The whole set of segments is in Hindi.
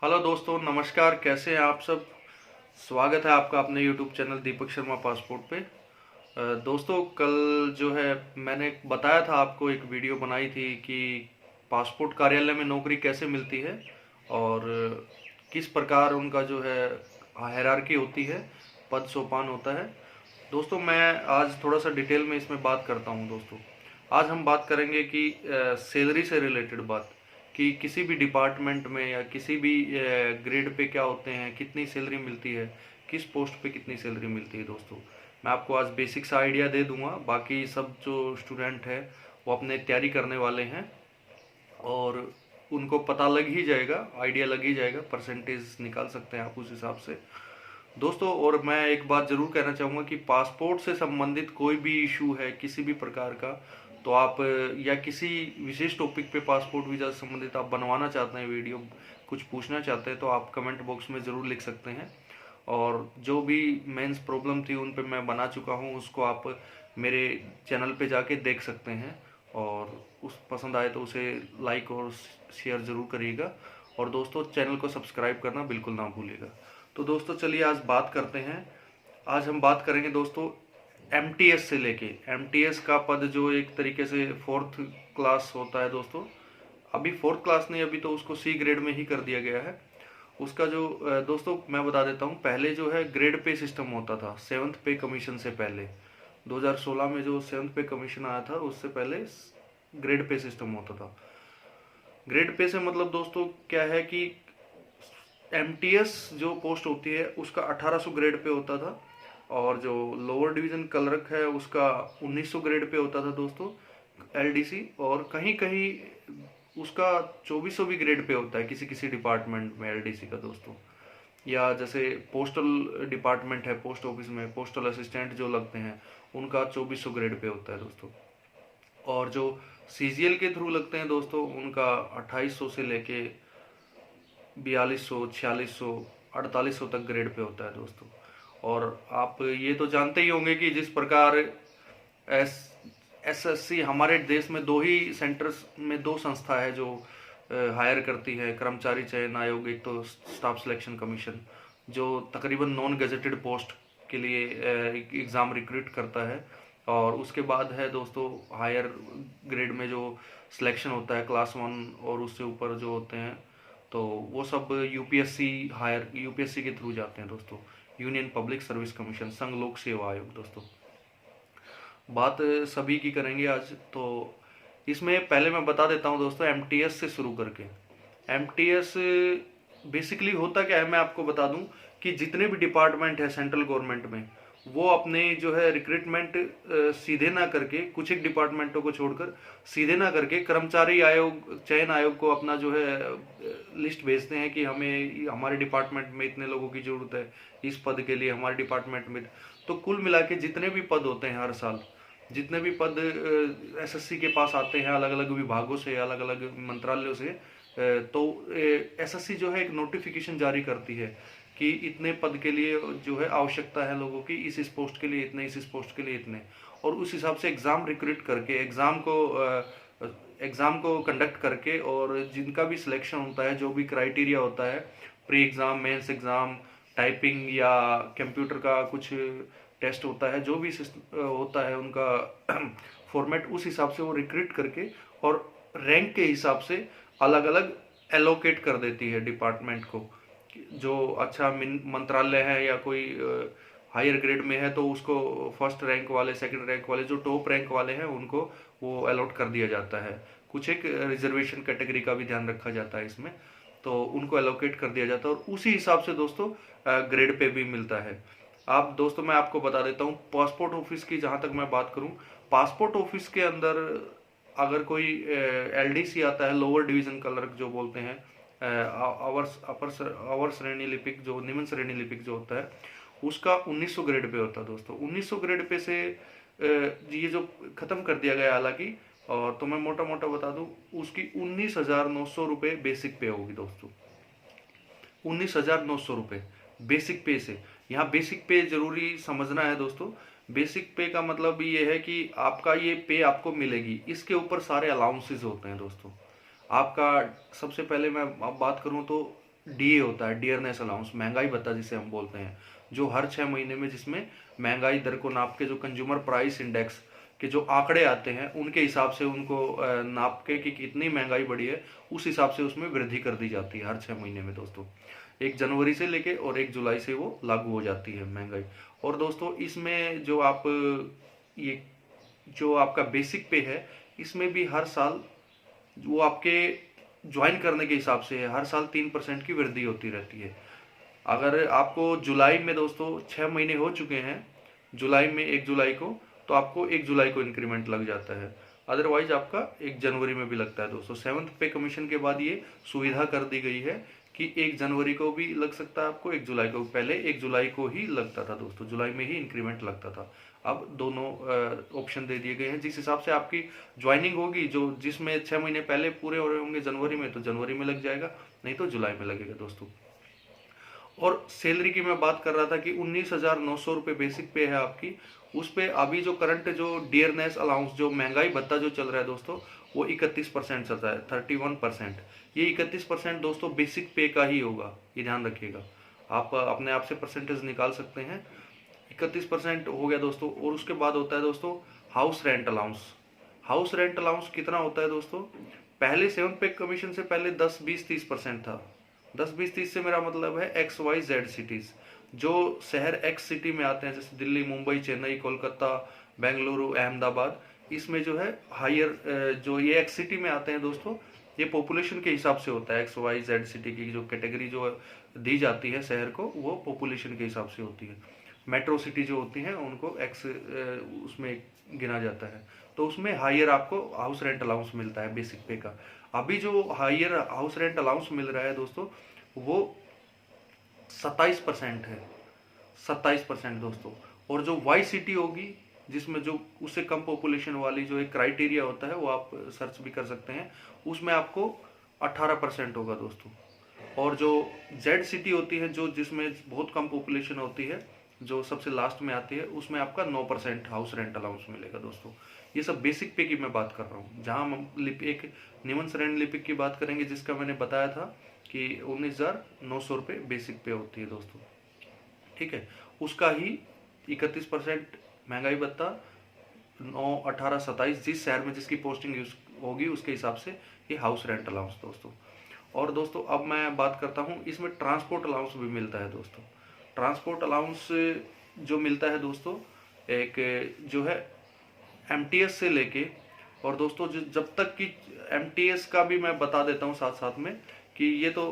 हेलो दोस्तों, नमस्कार। कैसे हैं आप सब? स्वागत है आपका अपने YouTube channel Deepak Sharma passport पे। दोस्तों, कल जो है मैंने बताया था आपको, एक वीडियो बनाई थी कि पासपोर्ट कार्यालय में नौकरी कैसे मिलती है और किस प्रकार उनका जो है हायरार्की होती है, पद सोपान होता है। दोस्तों, मैं आज थोड़ा सा डिटेल में इसमें बात करता हूँ। दोस्तों, आज हम बात करेंगे कि सैलरी से रिलेटेड बात, कि किसी भी डिपार्टमेंट में या किसी भी ग्रेड पे क्या होते हैं, कितनी सैलरी मिलती है, किस पोस्ट पे कितनी सैलरी मिलती है। दोस्तों, मैं आपको आज बेसिक सा आइडिया दे दूंगा। बाकी सब जो स्टूडेंट है वो अपने तैयारी करने वाले हैं और उनको पता लग ही जाएगा, आइडिया लग ही जाएगा, परसेंटेज निकाल सकते हैं आप उस हिसाब से। दोस्तों, और मैं एक बात जरूर कहना चाहूँगा कि पासपोर्ट से संबंधित कोई भी इशू है किसी भी प्रकार का, तो आप या किसी विशेष टॉपिक पे पासपोर्ट वीज़ा से संबंधित आप बनवाना चाहते हैं वीडियो, कुछ पूछना चाहते हैं, तो आप कमेंट बॉक्स में ज़रूर लिख सकते हैं। और जो भी मेंस प्रॉब्लम थी उन पे मैं बना चुका हूँ, उसको आप मेरे चैनल पे जाके देख सकते हैं। और उस पसंद आए तो उसे लाइक और शेयर ज़रूर करिएगा। और दोस्तों, चैनल को सब्सक्राइब करना बिल्कुल ना भूलिएगा। तो दोस्तों, चलिए आज बात करते हैं। आज हम बात करेंगे दोस्तों एमटीएस से लेके। एमटीएस का पद जो एक तरीके से फोर्थ क्लास होता है दोस्तों, अभी फोर्थ क्लास नहीं, अभी तो उसको सी ग्रेड में ही कर दिया गया है। उसका जो दोस्तों मैं बता देता हूँ, पहले जो है ग्रेड पे सिस्टम होता था। सेवन्थ पे कमीशन से पहले 2016 में जो सेवन्थ पे कमीशन आया था, उससे पहले ग्रेड पे सिस्टम होता था। ग्रेड पे से मतलब दोस्तों क्या है कि एमटीएस जो पोस्ट होती है उसका 1800 ग्रेड पे होता था, और जो लोअर डिवीजन क्लर्क है उसका 1900 ग्रेड पे होता था दोस्तों, एलडीसी। और कहीं कहीं उसका 2400 भी ग्रेड पे होता है किसी किसी डिपार्टमेंट में एलडीसी का दोस्तों। या जैसे पोस्टल डिपार्टमेंट है, पोस्ट ऑफिस में पोस्टल असिस्टेंट जो लगते हैं, उनका 2400 ग्रेड पे होता है दोस्तों। और जो सीजीएल के थ्रू लगते हैं दोस्तों, उनका 2800 से लेके 4200, 4600, 4800 तक ग्रेड पे होता है दोस्तों। और आप ये तो जानते ही होंगे कि जिस प्रकार एस एसएससी हमारे देश में दो ही सेंटर्स में, दो संस्था है जो हायर करती है कर्मचारी चयन आयोग। एक तो स्टाफ सिलेक्शन कमीशन, जो तकरीबन नॉन गजेटेड पोस्ट के लिए एग्ज़ाम रिक्रूट करता है। और उसके बाद है दोस्तों हायर ग्रेड में जो सिलेक्शन होता है क्लास 1 और उससे ऊपर जो होते हैं, तो वो सब यूपीएससी, हायर यूपीएससी के थ्रू जाते हैं दोस्तों। यूनियन पब्लिक सर्विस कमीशन, संघ लोक सेवा आयोग दोस्तों। बात सभी की करेंगे आज। तो इसमें पहले मैं बता देता हूं दोस्तों, एमटीएस से शुरू करके। एमटीएस बेसिकली होता क्या है मैं आपको बता दूं, कि जितने भी डिपार्टमेंट है सेंट्रल गवर्नमेंट में, वो अपने जो है रिक्रूटमेंट सीधे ना करके, कुछ एक डिपार्टमेंटों को छोड़कर सीधे ना करके, कर्मचारी आयोग, चयन आयोग को अपना जो है लिस्ट भेजते हैं कि हमें हमारे डिपार्टमेंट में इतने लोगों की जरूरत है इस पद के लिए, हमारे डिपार्टमेंट में। तो कुल मिला के जितने भी पद होते हैं हर साल, जितने भी पद एसएससी के पास आते हैं अलग अलग विभागों से, अलग अलग मंत्रालयों से, तो एसएससी जो है एक नोटिफिकेशन जारी करती है कि इतने पद के लिए जो है आवश्यकता है लोगों की, इस पोस्ट के लिए इतने, इस पोस्ट के लिए इतने। और उस हिसाब से एग्ज़ाम रिक्रूट करके, एग्ज़ाम को कंडक्ट करके, और जिनका भी सिलेक्शन होता है, जो भी क्राइटेरिया होता है, pre exam, mains exam, typing या कंप्यूटर का कुछ टेस्ट होता है, जो भी होता है उनका फॉर्मेट, उस हिसाब से वो रिक्रूट करके और रैंक के हिसाब से अलग अलग एलोकेट कर देती है डिपार्टमेंट को। जो अच्छा मंत्रालय है या कोई हायर ग्रेड में है, तो उसको फर्स्ट रैंक वाले, सेकंड रैंक वाले, जो टॉप रैंक वाले हैं, उनको वो अलॉट कर दिया जाता है। कुछ एक रिजर्वेशन कैटेगरी का भी ध्यान रखा जाता है इसमें, तो उनको एलोकेट कर दिया जाता है, और उसी हिसाब से दोस्तों ग्रेड पे भी मिलता है। आप दोस्तों, मैं आपको बता देता हूँ, पासपोर्ट ऑफिस की जहाँ तक मैं बात करूँ, पासपोर्ट ऑफिस के अंदर अगर कोई एलडीसी आता है, लोअर डिवीजन क्लर्क जो बोलते हैं, अवर श्रेणी लिपिक, जो निम्न श्रेणी लिपिक जो होता है, उसका 1900 ग्रेड पे होता है दोस्तों। 1900 ग्रेड पे से ये जो खत्म कर दिया गया हालांकि, और तो मैं मोटा मोटा बता दूं, उसकी 19,900 रुपये बेसिक पे होगी दोस्तों। 19,900 रुपये बेसिक पे से। यहाँ बेसिक पे जरूरी समझना है दोस्तों। बेसिक पे का मतलब ये है कि आपका ये पे आपको मिलेगी, इसके ऊपर सारे अलाउंसेस होते हैं दोस्तों। आपका सबसे पहले मैं अब बात करूं तो डीए होता है, डियरनेस अलाउंस, महंगाई भत्ता जिसे हम बोलते हैं, जो हर 6 महीने में, जिसमें महंगाई दर को नाप के जो कंज्यूमर प्राइस इंडेक्स के जो आंकड़े आते हैं उनके हिसाब से उनको नाप के कि कितनी महंगाई बढ़ी है, उस हिसाब से उसमें वृद्धि कर दी जाती है हर 6 महीने में दोस्तों। 1 जनवरी से लेके और 1 जुलाई से वो लागू हो जाती है महंगाई। और दोस्तों इसमें जो आप ये जो आपका बेसिक पे है, इसमें भी हर साल वो आपके ज्वाइन करने के हिसाब से है, हर साल 3% की वृद्धि होती रहती है। अगर आपको जुलाई में दोस्तों 6 महीने हो चुके हैं, जुलाई में 1 जुलाई को, तो आपको 1 जुलाई को इंक्रीमेंट लग जाता है। अदरवाइज आपका 1 जनवरी में भी लगता है दोस्तों। 7th पे कमीशन के बाद ये सुविधा कर दी गई है कि 1 जनवरी को भी लग सकता है आपको, 1 जुलाई को। पहले 1 जुलाई को ही लगता था दोस्तों, जुलाई में ही इंक्रीमेंट लगता था। अब दोनों ऑप्शन दे दिए गए हैं। जिस हिसाब से आपकी ज्वाइनिंग होगी, जो जिसमें 6 महीने पहले पूरे हो रहे होंगे जनवरी में, तो जनवरी में लग जाएगा, नहीं तो जुलाई में लगेगा दोस्तों। और सैलरी की मैं बात कर रहा था कि 19,900 रुपये बेसिक पे है आपकी। उस पे अभी जो करंट जो डियरनेस अलाउंस, जो महंगाई भत्ता जो चल रहा है दोस्तों, वो 31% चल रहा है, 31%। ये 31% दोस्तों बेसिक पे का ही होगा, ये ध्यान रखिएगा। आप अपने आप से परसेंटेज निकाल सकते हैं। 31% हो गया दोस्तों। और उसके बाद होता है दोस्तों house rent allowance. House rent allowance कितना होता है दोस्तों? पहले 7th पे कमीशन से पहले 10, 20, 30% था। 10, 20, 30 से मेरा मतलब है XYZ सिटीज, जो शहर X सिटी में आते हैं, जैसे दिल्ली, मुंबई, चेन्नई, कोलकाता, बेंगलुरु, अहमदाबाद। इसमें जो है हायर, जो ये X सिटी में आते हैं दोस्तों, ये पॉपुलेशन के हिसाब से होता है। XYZ सिटी की जो कैटेगरी जो दी जाती है शहर को, वो पॉपुलेशन के हिसाब से होती है। मेट्रो सिटी जो होती हैं उनको X उसमें गिना जाता है। तो उसमें हायर आपको हाउस रेंट अलाउंस मिलता है बेसिक पे का। अभी जो हायर हाउस रेंट अलाउंस मिल रहा है दोस्तों, वो 27% है, 27% दोस्तों। और जो वाई सिटी होगी, जिसमें जो उससे कम पॉपुलेशन वाली जो एक क्राइटेरिया होता है, वो आप सर्च भी कर सकते हैं, उसमें आपको 18% होगा दोस्तों। और जो जेड सिटी होती है, जो जिसमें बहुत कम पॉपुलेशन होती है, जो सबसे लास्ट में आती है, उसमें आपका 9% हाउस रेंट अलाउंस मिलेगा दोस्तों। ये सब बेसिक पे की मैं बात कर रहा हूँ। जहाँ हम एक निमन सरेंड लिपिक की बात करेंगे, जिसका मैंने बताया था कि 19,900 रुपये बेसिक पे होती है दोस्तों, ठीक है। उसका ही 31% महंगाई भत्ता, 9, 18, 27, जिस शहर में जिसकी पोस्टिंग होगी उसके हिसाब से ये हाउस रेंट अलाउंस दोस्तों। और दोस्तों अब मैं बात करता हूँ, इसमें ट्रांसपोर्ट अलाउंस भी मिलता है दोस्तों। ट्रांसपोर्ट अलाउंस जो मिलता है दोस्तों, एक जो है MTS से लेके, और दोस्तों जब तक कि MTS का भी मैं बता देता हूँ साथ साथ में, कि ये तो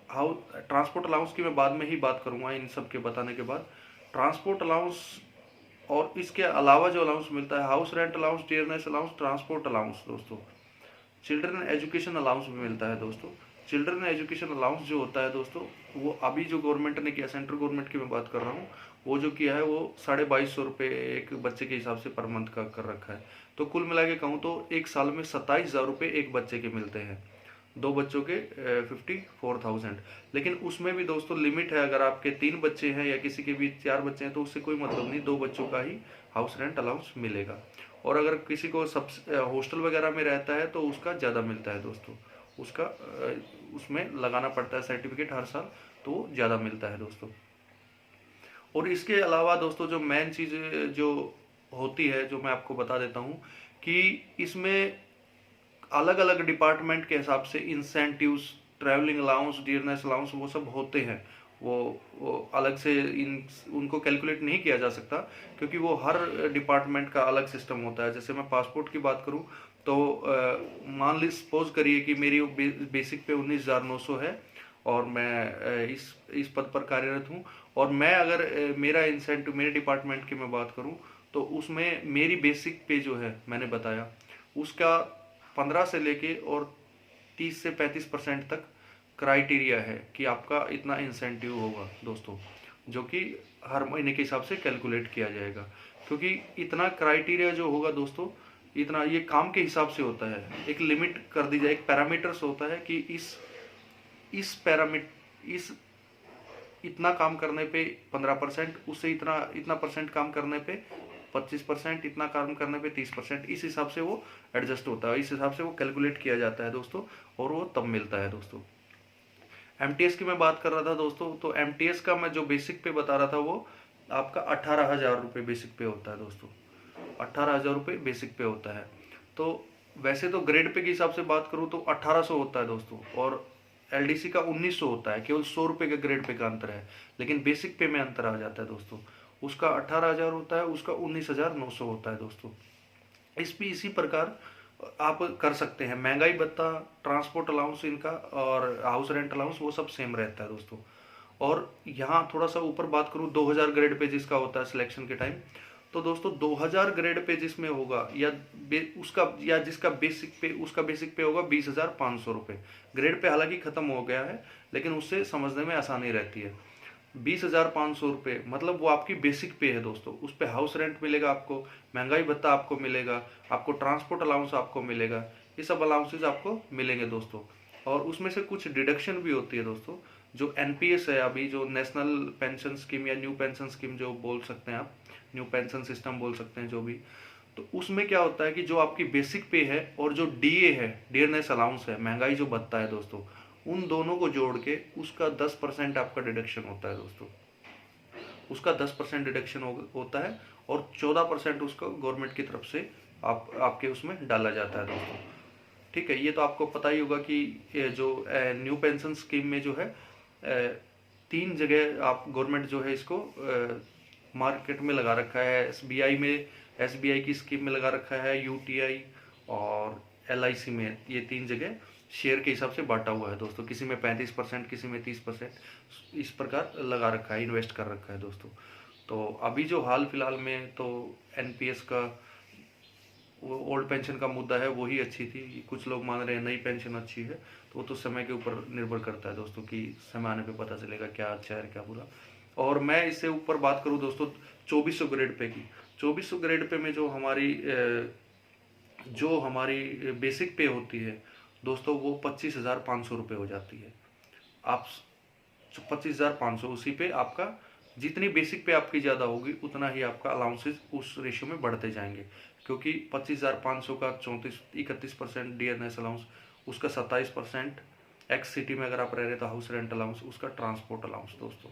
हाउस ट्रांसपोर्ट अलाउंस की मैं बाद में ही बात करूँगा इन सब के बताने के बाद। ट्रांसपोर्ट अलाउंस और इसके अलावा जो अलाउंस मिलता है, house rent allowance, dearness allowance, transport allowance दोस्तों, चिल्ड्रन एजुकेशन अलाउंस भी मिलता है दोस्तों। चिल्ड्रन एजुकेशन अलाउंस जो होता है दोस्तों, वो अभी जो गवर्नमेंट ने किया, सेंट्रल गवर्नमेंट की मैं बात कर रहा हूँ, वो जो किया है वो 2250 रुपये एक बच्चे के हिसाब से पर मंथ का कर रखा है। तो कुल मिला के कहूँ तो एक साल में 27,000 रुपये एक बच्चे के मिलते हैं, 2 बच्चों के 54,000। लेकिन उसमें भी दोस्तों लिमिट है। अगर आपके 3 बच्चे हैं या किसी के भी 4 बच्चे हैं, तो उससे कोई मतलब नहीं, 2 बच्चों का ही हाउस रेंट अलाउंस मिलेगा। और अगर किसी को सब हॉस्टल वगैरह में रहता है तो उसका ज़्यादा मिलता है दोस्तों, उसका उसमें लगाना पड़ता है सर्टिफिकेट हर साल, तो ज़्यादा मिलता है दोस्तों। और इसके अलावा दोस्तों जो मेन चीज़ जो होती है, जो मैं आपको बता देता हूँ, कि इसमें अलग अलग डिपार्टमेंट के हिसाब से incentives, travelling allowance, dearness allowance, वो सब होते हैं। वो अलग से उनको कैलकुलेट नहीं किया जा सकता, क्योंकि वो हर डिपार्टमेंट का अलग सिस्टम होता है। जैसे मैं पासपोर्ट की बात करूं तो मान ली सपोज करिए कि मेरी बेसिक पे 19,900 है, और मैं इस पद पर कार्यरत हूं, और मैं अगर मेरा इंसेंटिव मेरे डिपार्टमेंट की मैं बात करूं, तो उसमें मेरी बेसिक पे जो है मैंने बताया, उसका 15 से लेके और 30 से 35% तक क्राइटेरिया है कि आपका इतना इंसेंटिव होगा दोस्तों, जो कि हर महीने के हिसाब से कैलकुलेट किया जाएगा। क्योंकि इतना क्राइटेरिया जो होगा दोस्तों, इतना ये काम के हिसाब से होता है। एक लिमिट कर दी जाए, एक पैरामीटर्स होता है कि इस इतना काम करने पे 15%, उससे इतना परसेंट काम करने पे 25%, इतना काम करने पे 30%, इस हिसाब से वो एडजस्ट होता है, इस हिसाब से वो कैलकुलेट किया जाता है दोस्तों, और वो तब मिलता है दोस्तों। एमटीएस की मैं बात कर रहा था दोस्तों, तो एमटीएस का मैं जो बेसिक पे बता रहा था वो आपका 18,000 रुपये बेसिक पे होता है दोस्तों। 18,000 रुपये बेसिक पे होता है। तो वैसे तो ग्रेड पे के हिसाब से बात करूँ तो 1800 होता है दोस्तों, और एलडीसी का 1900 होता है। केवल 100 रुपये का ग्रेड पे का अंतर है, लेकिन बेसिक पे में अंतर आ जाता है दोस्तों। उसका 18,000 होता है, उसका 19,900 होता है दोस्तों। इसी प्रकार आप कर सकते हैं। महंगाई भत्ता, ट्रांसपोर्ट अलाउंस इनका और हाउस रेंट अलाउंस वो सब सेम रहता है दोस्तों। और यहाँ थोड़ा सा ऊपर बात करूँ 2000 ग्रेड पे जिसका होता है सिलेक्शन के टाइम, तो दोस्तों 2000 ग्रेड पे जिसमें होगा या उसका या जिसका बेसिक पे, उसका बेसिक पे होगा 20,500 रुपये। ग्रेड पे हालांकि खत्म हो गया है, लेकिन उससे समझने में आसानी रहती है। 20,500 रुपये मतलब वो आपकी बेसिक पे है दोस्तों। उस पे हाउस रेंट मिलेगा आपको, महंगाई भत्ता आपको मिलेगा, आपको ट्रांसपोर्ट अलाउंस आपको मिलेगा, ये सब अलाउंसेज आपको मिलेंगे दोस्तों। और उसमें से कुछ डिडक्शन भी होती है दोस्तों। जो एनपीएस है, अभी जो नेशनल पेंशन स्कीम या न्यू पेंशन स्कीम जो बोल सकते हैं आप, न्यू पेंशन सिस्टम बोल सकते हैं जो भी, तो उसमें क्या होता है कि जो आपकी बेसिक पे है और जो डीए है, डियरनेस अलाउंस है, महंगाई जो भत्ता है दोस्तों, उन दोनों को जोड़ के उसका 10% आपका डिडक्शन होता है दोस्तों। उसका 10% डिडक्शन होता है, और 14% उसका गवर्नमेंट की तरफ से आपके उसमें डाला जाता है दोस्तों। ठीक है, ये तो आपको पता ही होगा कि ये जो न्यू पेंशन स्कीम में जो है 3 जगह आप गवर्नमेंट जो है इसको मार्केट में लगा रखा है। एसबीआई में, एसबीआई की स्कीम में लगा रखा है, यूटीआई और एलआईसी में, ये 3 जगह शेयर के हिसाब से बांटा हुआ है दोस्तों। किसी में 35%, किसी में 30%, इस प्रकार लगा रखा है, इन्वेस्ट कर रखा है दोस्तों। तो अभी जो हाल फिलहाल में तो एनपीएस का, वो ओल्ड पेंशन का मुद्दा है, वही अच्छी थी। कुछ लोग मान रहे हैं नई पेंशन अच्छी है, तो वो तो समय के ऊपर निर्भर करता है दोस्तों, कि समय आने पे पता चलेगा क्या अच्छा है क्या बुरा। और मैं इससे ऊपर बात करूं दोस्तों 2400 ग्रेड पे की। 2400 ग्रेड पे में जो हमारी बेसिक पे होती है दोस्तों, वो 25,500 रुपये हो जाती है। आप 25,500, उसी पे आपका जितनी बेसिक पे आपकी ज़्यादा होगी उतना ही आपका अलाउंसेज उस रेशियो में बढ़ते जाएंगे। क्योंकि 25,500 का 31% डीएनएस अलाउंस, उसका 27% एक्स सिटी में अगर आप रह रहे तो हाउस रेंट अलाउंस, उसका ट्रांसपोर्ट अलाउंस दोस्तों।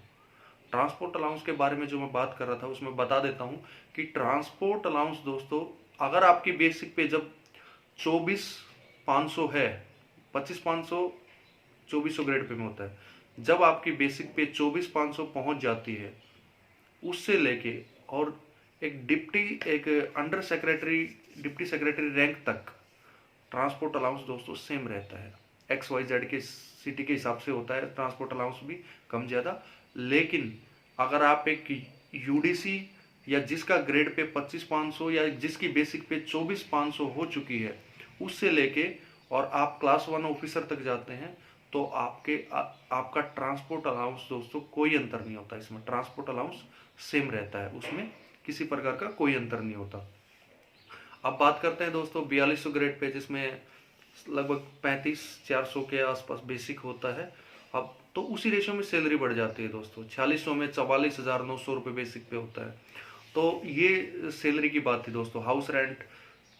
ट्रांसपोर्ट अलाउंस के बारे में जो मैं बात कर रहा था उसमें बता देता हूँ कि ट्रांसपोर्ट अलाउंस दोस्तों, अगर आपकी बेसिक पे जब 24,500 है, 25,500 2400 ग्रेड पे में होता है, जब आपकी बेसिक पे 24,500 पहुंच जाती है, उससे लेके और एक under secretary, deputy secretary rank तक ट्रांसपोर्ट अलाउंस दोस्तों सेम रहता है। एक्स वाई जेड के सिटी के हिसाब से होता है ट्रांसपोर्ट अलाउंस भी कम ज़्यादा। लेकिन अगर आप एक यूडीसी या जिसका ग्रेड पे 25,500 या जिसकी बेसिक पे 24,500 हो चुकी है, उससे लेके और आप क्लास 1 ऑफिसर तक जाते हैं, तो आपका ट्रांसपोर्ट अलाउंस दोस्तों कोई अंतर नहीं होता। इसमें ट्रांसपोर्ट अलाउंस सेम रहता है, उसमें किसी प्रकार का कोई अंतर नहीं होता। अब बात करते हैं दोस्तों 4200 ग्रेड पे, जिसमें लगभग 35,400 के आसपास बेसिक होता है। अब तो उसी रेशो में सैलरी बढ़ जाती है दोस्तों। 4600 में 44,900 रुपये बेसिक पे होता है। तो ये सैलरी की बात थी दोस्तों। हाउस रेंट,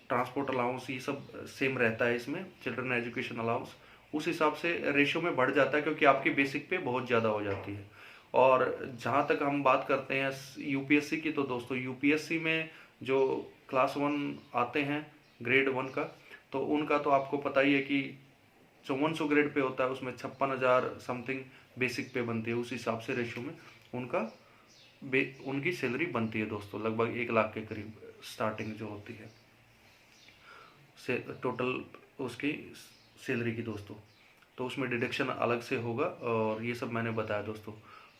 ट्रांसपोर्ट अलाउंस, ये सब सेम रहता है इसमें। चिल्ड्रन एजुकेशन अलाउंस उस हिसाब से रेशो में बढ़ जाता है, क्योंकि आपकी बेसिक पे बहुत ज़्यादा हो जाती है। और जहाँ तक हम बात करते हैं यूपीएससी की, तो दोस्तों यूपीएससी में जो क्लास 1 आते हैं ग्रेड 1 का, तो उनका तो आपको पता ही है कि 5400 ग्रेड पे होता है, उसमें 56,000 समथिंग बेसिक पे बनती है। उस हिसाब से रेशियो में उनकी सैलरी बनती है दोस्तों, लगभग 1 लाख के करीब स्टार्टिंग जो होती है से टोटल उसकी सैलरी की दोस्तों। तो उसमें डिडक्शन अलग से होगा, और ये सब मैंने बताया दोस्तों।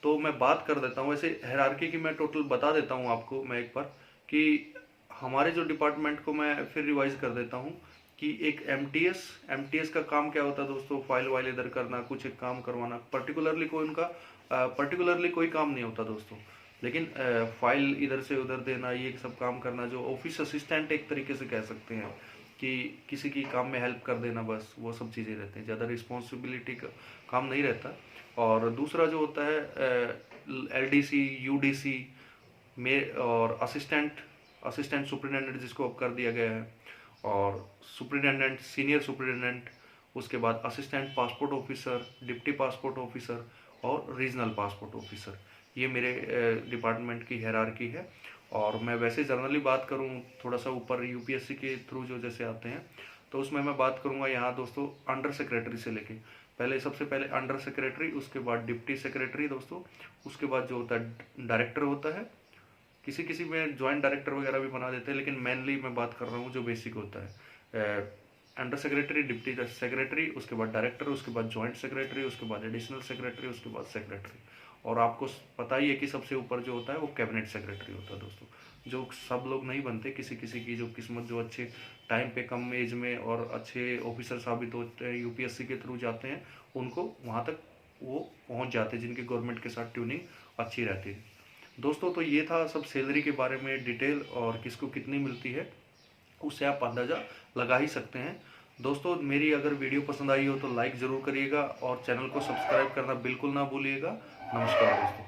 तो मैं बात कर देता हूँ ऐसे हायरार्की की, मैं टोटल बता देता हूँ आपको मैं एक बार, कि हमारे जो डिपार्टमेंट को मैं फिर रिवाइज कर देता हूँ कि एक एमटीएस का काम क्या होता है दोस्तों। फाइल वाइल इधर करना, कुछ एक काम करवाना, पर्टिकुलरली कोई काम नहीं होता दोस्तों। लेकिन फाइल इधर से उधर देना, ये सब काम करना, जो ऑफिस असिस्टेंट एक तरीके से कह सकते हैं, कि किसी की काम में हेल्प कर देना, बस वो सब चीज़ें रहते हैं। ज़्यादा रिस्पॉन्सिबिलिटी का काम नहीं रहता। और दूसरा जो होता है एलडीसी, यूडीसी में, और असिस्टेंट सुपरिटेंडेंट जिसको अब कर दिया गया है, और सुपरिटेंडेंट, सीनियर सुपरिटेंडेंट, उसके बाद assistant passport officer, deputy passport officer और रीजनल पासपोर्ट ऑफिसर। ये मेरे डिपार्टमेंट की हायरार्की है। और मैं वैसे जनरली बात करूँ थोड़ा सा ऊपर यूपीएससी के थ्रू जो जैसे आते हैं, तो उसमें मैं बात करूँगा यहाँ दोस्तों अंडर सेक्रेटरी से लेके, पहले सबसे पहले अंडर सेक्रेटरी, उसके बाद डिप्टी सेक्रेटरी दोस्तों, उसके बाद जो होता है डायरेक्टर होता है, किसी किसी में ज्वाइंट डायरेक्टर वगैरह भी बना देते हैं, लेकिन मेनली मैं बात कर रहा हूँ जो बेसिक होता है, अंडर सेक्रेटरी, डिप्टी सेक्रेटरी, उसके बाद डायरेक्टर, उसके बाद ज्वाइंट सेक्रेटरी, उसके बाद एडिशनल सेक्रेटरी, उसके बाद सेक्रेटरी। और आपको पता ही है कि सबसे ऊपर जो होता है वो कैबिनेट सेक्रेटरी होता है दोस्तों, जो सब लोग नहीं बनते, किसी किसी की जो किस्मत, जो अच्छे टाइम पे कम एज में और अच्छे ऑफिसर साबित होते हैं, यूपीएससी के थ्रू जाते हैं, उनको वहाँ तक वो पहुँच जाते हैं जिनकी गवर्नमेंट के साथ ट्यूनिंग अच्छी रहती है दोस्तों। तो ये था सब सैलरी के बारे में डिटेल, और किसको कितनी मिलती है उससे आप अंदाज़ा लगा ही सकते हैं दोस्तों। मेरी अगर वीडियो पसंद आई हो तो लाइक ज़रूर करिएगा और चैनल को सब्सक्राइब करना बिल्कुल ना भूलिएगा। नमस्कार दोस्तों।